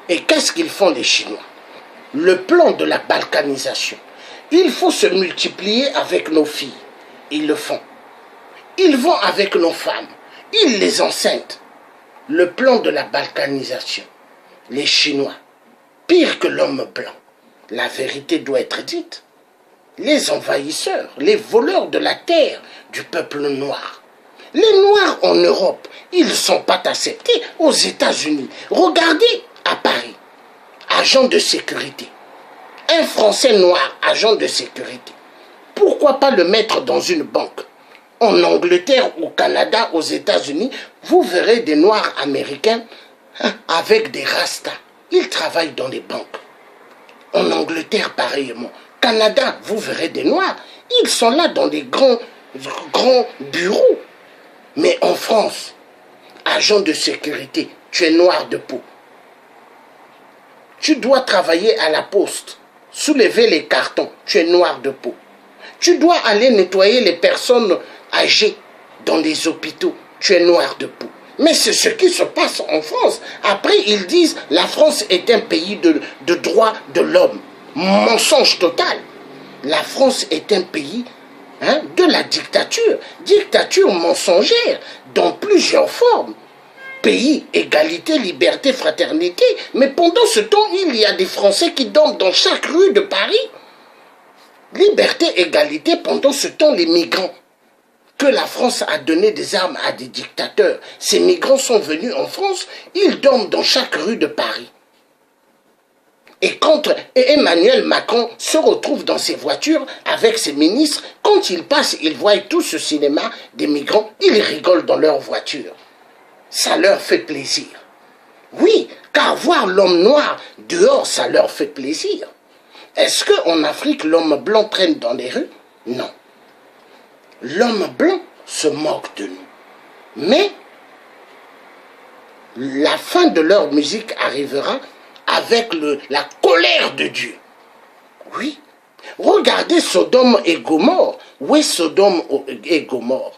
Et qu'est-ce qu'ils font les Chinois? Le plan de la balkanisation. Il faut se multiplier avec nos filles. Ils le font. Ils vont avec nos femmes. Ils les enceintent. Le plan de la balkanisation. Les Chinois, pire que l'homme blanc. La vérité doit être dite. Les envahisseurs, les voleurs de la terre du peuple noir. Les Noirs en Europe, ils ne sont pas acceptés aux États-Unis. Regardez à Paris, agent de sécurité. Un Français noir, agent de sécurité. Pourquoi pas le mettre dans une banque? En Angleterre, au Canada, aux États-Unis, vous verrez des Noirs américains avec des rastas. Ils travaillent dans les banques. En Angleterre, pareillement. Canada, vous verrez des Noirs. Ils sont là dans les grands bureaux. Mais en France, agent de sécurité, tu es noir de peau. Tu dois travailler à la poste, soulever les cartons, tu es noir de peau. Tu dois aller nettoyer les personnes âgées dans les hôpitaux, tu es noir de peau. Mais c'est ce qui se passe en France. Après, ils disent la France est un pays de droits de l'homme. Mensonge total. La France est un pays de la dictature. Dictature mensongère dans plusieurs formes. Pays, égalité, liberté, fraternité. Mais pendant ce temps, il y a des Français qui dorment dans chaque rue de Paris. Liberté, égalité, pendant ce temps, les migrants. Que la France a donné des armes à des dictateurs. Ces migrants sont venus en France, ils dorment dans chaque rue de Paris. Et quand Emmanuel Macron se retrouve dans ses voitures avec ses ministres, quand ils passent, ils voient tout ce cinéma des migrants, ils rigolent dans leur voiture. Ça leur fait plaisir. Oui, car voir l'homme noir dehors, ça leur fait plaisir. Est-ce qu'en Afrique, l'homme blanc traîne dans les rues? Non. L'homme blanc se moque de nous. Mais la fin de leur musique arrivera avec la colère de Dieu. Oui. Regardez Sodome et Gomorrhe. Où est Sodome et Gomorrhe?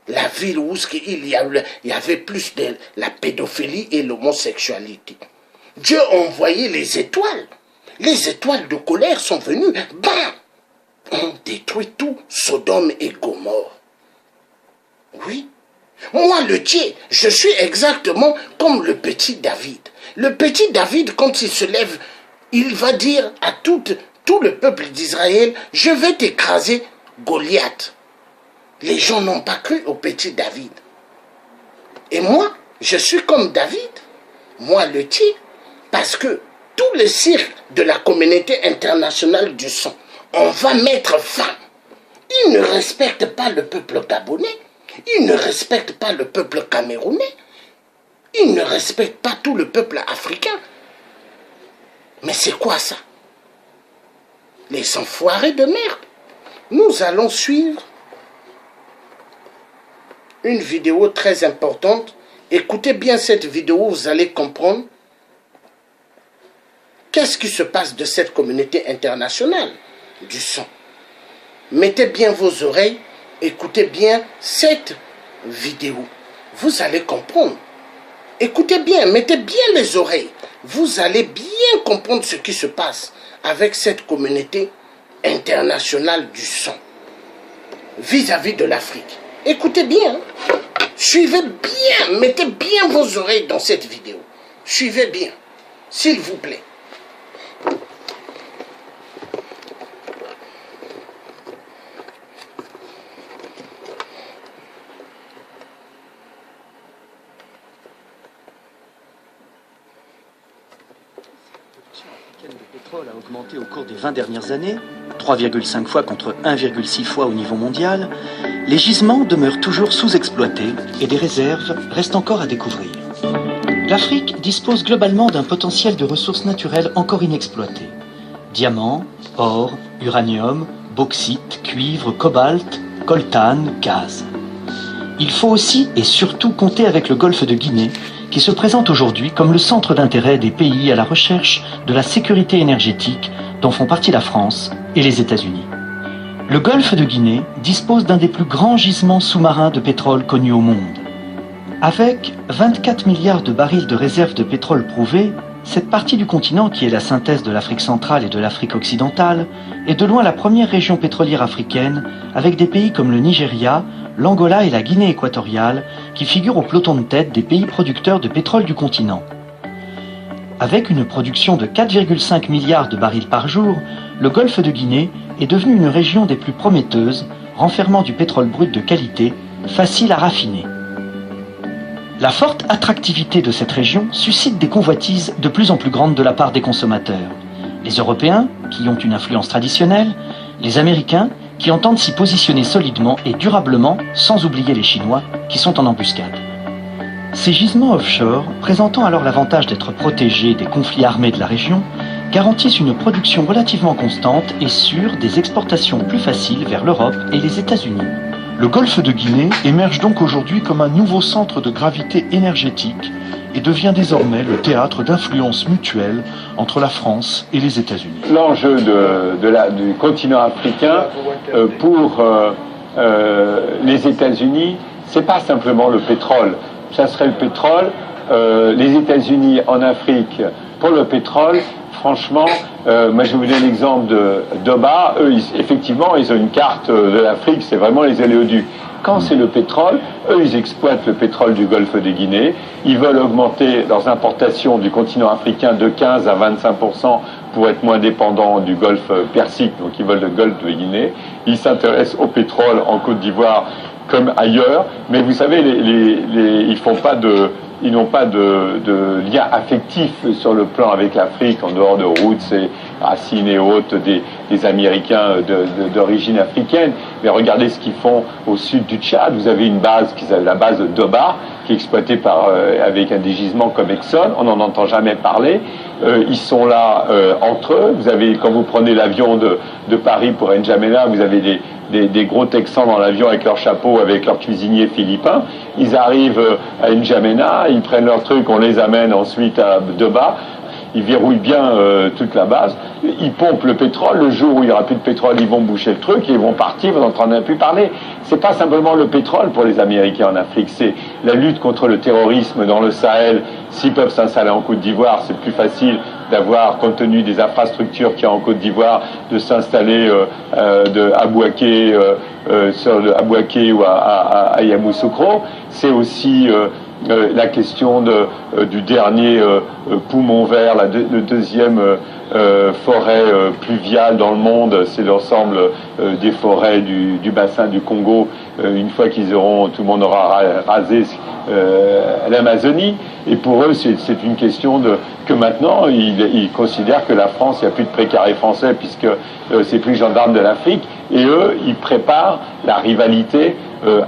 La ville où il y avait plus de la pédophilie et l'homosexualité. Dieu a envoyé les étoiles. Les étoiles de colère sont venues. Bam! On détruit tout Sodome et Gomorrhe. Oui. Moi, le Dieu, je suis exactement comme le petit David. Le petit David, quand il se lève, il va dire à tout le peuple d'Israël, je vais t'écraser Goliath. Les gens n'ont pas cru au petit David. Et moi, je suis comme David. Moi, le Dieu, parce que tous les cirques de la communauté internationale du sang, on va mettre fin. Ils ne respectent pas le peuple gabonais. Ils ne respectent pas le peuple camerounais. Ils ne respectent pas tout le peuple africain. Mais c'est quoi ça? Les enfoirés de merde. Nous allons suivre une vidéo très importante. Écoutez bien cette vidéo, vous allez comprendre qu'est-ce qui se passe de cette communauté internationale du sang. Mettez bien vos oreilles, écoutez bien cette vidéo. Vous allez comprendre. Écoutez bien, mettez bien les oreilles. vous allez bien comprendre ce qui se passe avec cette communauté internationale du son vis-à-vis de l'Afrique. Écoutez bien, hein. Suivez bien, mettez bien vos oreilles dans cette vidéo. Suivez bien, s'il vous plaît.
Le pétrole a augmenté au cours des 20 dernières années, 3,5 fois contre 1,6 fois au niveau mondial. Les gisements demeurent toujours sous-exploités et des réserves restent encore à découvrir. L'Afrique dispose globalement d'un potentiel de ressources naturelles encore inexploitées. Diamants, or, uranium, bauxite, cuivre, cobalt, coltan, gaz. Il faut aussi et surtout compter avec le golfe de Guinée, qui se présente aujourd'hui comme le centre d'intérêt des pays à la recherche de la sécurité énergétique dont font partie la France et les États-Unis. Le golfe de Guinée dispose d'un des plus grands gisements sous-marins de pétrole connus au monde. Avec 24 milliards de barils de réserves de pétrole prouvées, cette partie du continent, qui est la synthèse de l'Afrique centrale et de l'Afrique occidentale, est de loin la première région pétrolière africaine, avec des pays comme le Nigeria, l'Angola et la Guinée équatoriale, qui figurent au peloton de tête des pays producteurs de pétrole du continent. Avec une production de 4,5 milliards de barils par jour, le golfe de Guinée est devenu une région des plus prometteuses, renfermant du pétrole brut de qualité, facile à raffiner. La forte attractivité de cette région suscite des convoitises de plus en plus grandes de la part des consommateurs. Les Européens, qui ont une influence traditionnelle, les Américains, qui entendent s'y positionner solidement et durablement, sans oublier les Chinois, qui sont en embuscade. Ces gisements offshore, présentant alors l'avantage d'être protégés des conflits armés de la région, garantissent une production relativement constante et sûre des exportations plus faciles vers l'Europe et les États-Unis.
Le golfe de Guinée émerge donc aujourd'hui comme un nouveau centre de gravité énergétique et devient désormais le théâtre d'influences mutuelles entre la France et les États-Unis.
L'enjeu du continent africain pour les États-Unis, c'est pas simplement le pétrole. Ça serait le pétrole. Les États-Unis en Afrique pour le pétrole. Franchement, moi je vais vous donner l'exemple d'Oba. Eux, effectivement, ils ont une carte de l'Afrique, c'est vraiment les oléoducs. Quand c'est le pétrole, eux, ils exploitent le pétrole du golfe de Guinée. Ils veulent augmenter leurs importations du continent africain de 15 à 25% pour être moins dépendants du golfe Persique. Donc ils veulent le golfe de Guinée. Ils s'intéressent au pétrole en Côte d'Ivoire comme ailleurs. Mais vous savez, ils n'ont pas de lien affectif sur le plan avec l'Afrique, en dehors de Roots et Racine et autres des Américains d'origine africaine. Mais regardez ce qu'ils font au sud du Tchad. Vous avez une base qui s'appelle la base de Doba, qui est exploitée avec un gisements comme Exxon. On n'en entend jamais parler. Ils sont là entre eux. Quand vous prenez l'avion de Paris pour N'Djamena, vous avez des gros Texans dans l'avion avec leur chapeau, avec leurs cuisiniers philippins. Ils arrivent à N'Djamena, ils prennent leur truc, on les amène ensuite à Doba. Ils verrouillent bien toute la base. Ils pompent le pétrole. Le jour où il n'y aura plus de pétrole, ils vont boucher le truc, ils vont partir, vous n'entendez plus parler. C'est pas simplement le pétrole pour les Américains en Afrique, c'est la lutte contre le terrorisme dans le Sahel. S'ils peuvent s'installer en Côte d'Ivoire, c'est plus facile d'avoir, compte tenu des infrastructures qu'il y a en Côte d'Ivoire, de s'installer à Bouaké, à Bouaké ou à Yamoussoukro. C'est aussi la question du dernier poumon vert, le deuxième forêt pluviale dans le monde, c'est l'ensemble des forêts du bassin du Congo. Une fois tout le monde aura rasé l'Amazonie. Et pour eux, c'est une question que maintenant, ils considèrent que la France, il n'y a plus de précaré français puisque c'est plus gendarme de l'Afrique. Et eux, ils préparent la rivalité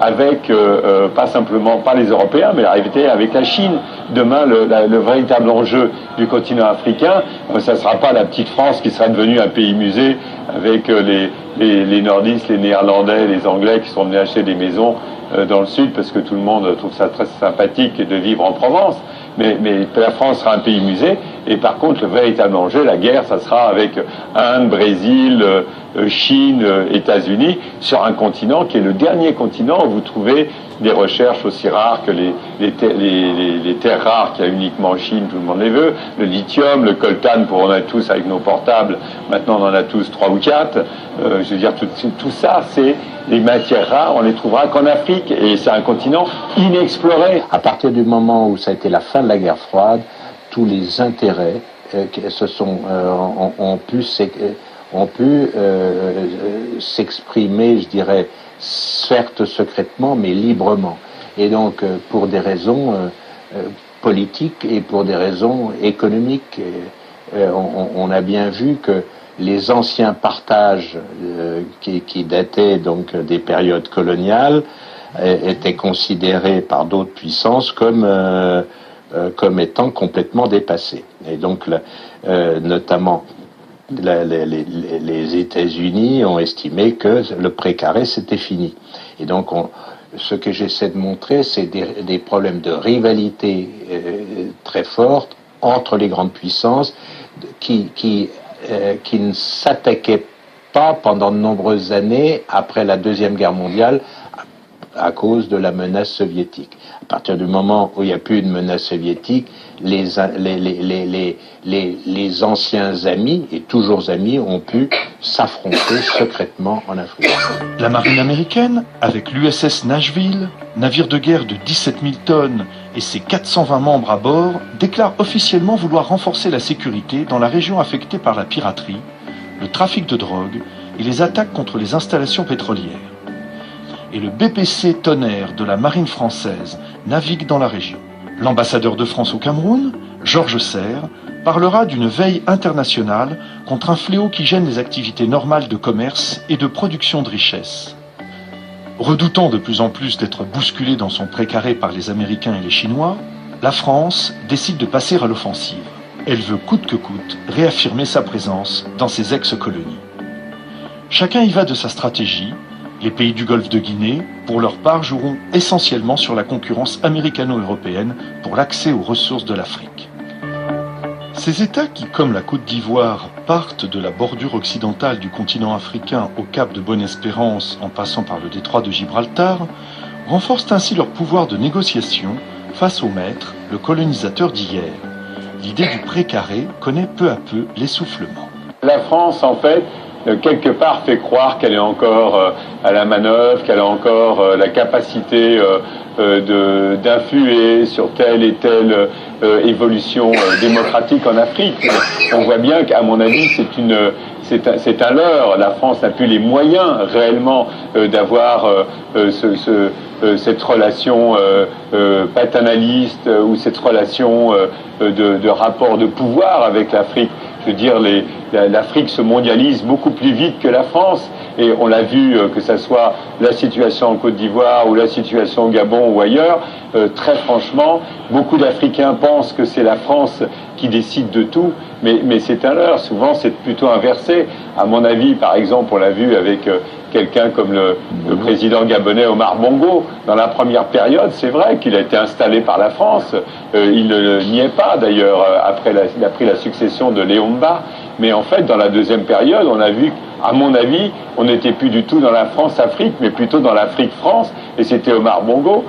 avec, pas les Européens, mais la rivalité avec la Chine. Demain, le véritable enjeu du continent africain, ça ne sera pas la petite France qui sera devenue un pays musée avec les nordistes, les néerlandais, les anglais qui sont venus acheter des maisons dans le sud parce que tout le monde trouve ça très sympathique de vivre en Provence. Mais la France sera un pays musée Et par contre, le véritable enjeu, la guerre, ça sera avec Inde, Brésil, Chine, États-Unis, sur un continent qui est le dernier continent où vous trouvez des recherches aussi rares que les terres rares qu'il y a uniquement en Chine, tout le monde les veut, le lithium, le coltan, pour on a tous avec nos portables, maintenant on en a tous 3 ou 4, je veux dire, tout ça, c'est les matières rares, on les trouvera qu'en Afrique, et c'est un continent inexploré.
À partir du moment où ça a été la fin de la guerre froide, tous les intérêts ont pu s'exprimer, je dirais, certes secrètement, mais librement. Et donc, pour des raisons politiques et pour des raisons économiques, on a bien vu que les anciens partages qui dataient donc des périodes coloniales étaient considérés par d'autres puissances comme étant complètement dépassés. Et donc, notamment, les États-Unis ont estimé que le précaré c'était fini. Et donc, ce que j'essaie de montrer, c'est des problèmes de rivalité très fortes entre les grandes puissances qui ne s'attaquaient pas pendant de nombreuses années après la Deuxième Guerre mondiale à cause de la menace soviétique. À partir du moment où il n'y a plus de menace soviétique, les anciens amis, et toujours amis, ont pu s'affronter secrètement en Afrique.
La marine américaine, avec l'USS Nashville, navire de guerre de 17 000 tonnes et ses 420 membres à bord, déclare officiellement vouloir renforcer la sécurité dans la région affectée par la piraterie, le trafic de drogue et les attaques contre les installations pétrolières. Et le BPC Tonnerre de la marine française navigue dans la région. L'ambassadeur de France au Cameroun, Georges Serre, parlera d'une veille internationale contre un fléau qui gêne les activités normales de commerce et de production de richesses. Redoutant de plus en plus d'être bousculée dans son précaré par les Américains et les Chinois, la France décide de passer à l'offensive. Elle veut coûte que coûte réaffirmer sa présence dans ses ex-colonies. Chacun y va de sa stratégie. Les pays du Golfe de Guinée, pour leur part, joueront essentiellement sur la concurrence américano-européenne pour l'accès aux ressources de l'Afrique. Ces États qui, comme la Côte d'Ivoire, partent de la bordure occidentale du continent africain au cap de Bonne-Espérance en passant par le détroit de Gibraltar, renforcent ainsi leur pouvoir de négociation face au maître, le colonisateur d'hier. L'idée du précaré connaît peu à peu l'essoufflement.
La France, en fait, quelque part fait croire qu'elle est encore à la manœuvre, qu'elle a encore la capacité d'influer sur telle et telle évolution démocratique en Afrique. On voit bien qu'à mon avis, c'est un leurre. La France n'a plus les moyens réellement d'avoir cette relation paternaliste ou cette relation de rapport de pouvoir avec l'Afrique. Je veux dire, l'Afrique se mondialise beaucoup plus vite que la France, et on l'a vu, que ça soit la situation en Côte d'Ivoire ou la situation au Gabon ou ailleurs, très franchement, beaucoup d'Africains pensent que c'est la France qui décide de tout, mais c'est un leurre. Souvent, c'est plutôt inversé. À mon avis, par exemple, on l'a vu avec quelqu'un comme le président gabonais Omar Bongo. Dans la première période, c'est vrai qu'il a été installé par la France. Il ne niait pas, d'ailleurs, après il a pris la succession de Léon Mba. Mais en fait, dans la deuxième période, on a vu, à mon avis, on n'était plus du tout dans la France-Afrique, mais plutôt dans l'Afrique-France. Et c'était Omar Bongo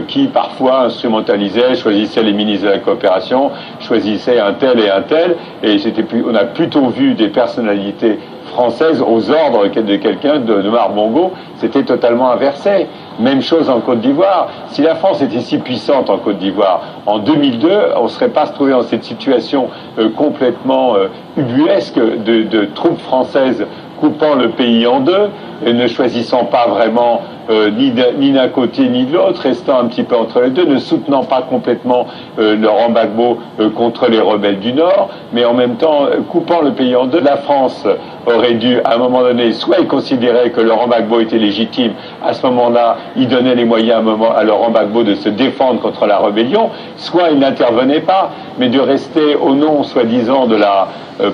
qui, parfois, instrumentalisait, choisissait les ministres de la coopération, choisissait un tel. Et on a plutôt vu des personnalités françaises aux ordres de quelqu'un d'Omar Bongo. C'était totalement inversé. Même chose en Côte d'Ivoire. Si la France était si puissante en Côte d'Ivoire, en 2002, on ne serait pas se trouvé dans cette situation complètement ubuesque de troupes françaises coupant le pays en deux, et ne choisissant pas vraiment ni d'un côté ni de l'autre, restant un petit peu entre les deux, ne soutenant pas complètement Laurent Gbagbo contre les rebelles du Nord, mais en même temps coupant le pays en deux. La France aurait dû, à un moment donné, soit il considérait que Laurent Gbagbo était légitime, à ce moment-là, il donnait les moyens à Laurent Gbagbo de se défendre contre la rébellion, soit il n'intervenait pas, mais de rester au nom, soi-disant,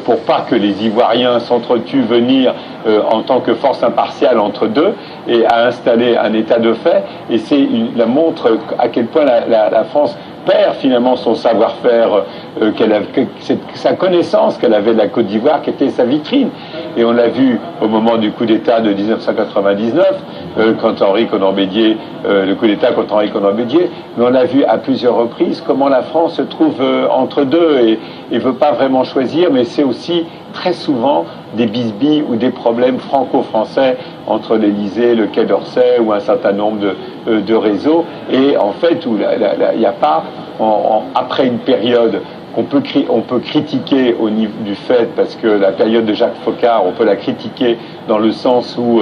pour pas que les Ivoiriens s'entretuent, venir en tant que force impartiale entre deux, et à installer un état de fait. Et la montre à quel point la France perd finalement son savoir-faire, sa connaissance qu'elle avait de la Côte d'Ivoire, qui était sa vitrine. Et on l'a vu au moment du coup d'État de 1999, quand Henri Conan Bédier, le coup d'État contre Henri Conan Bédier, mais on l'a vu à plusieurs reprises comment la France se trouve entre deux et veut pas vraiment choisir, mais c'est aussi très souvent des bisbilles ou des problèmes franco-français entre l'Élysée, le Quai d'Orsay ou un certain nombre de réseaux. Et en fait, il n'y a pas, après une période qu'on peut, on peut critiquer au niveau du fait, parce que la période de Jacques Foccart, on peut la critiquer dans le sens où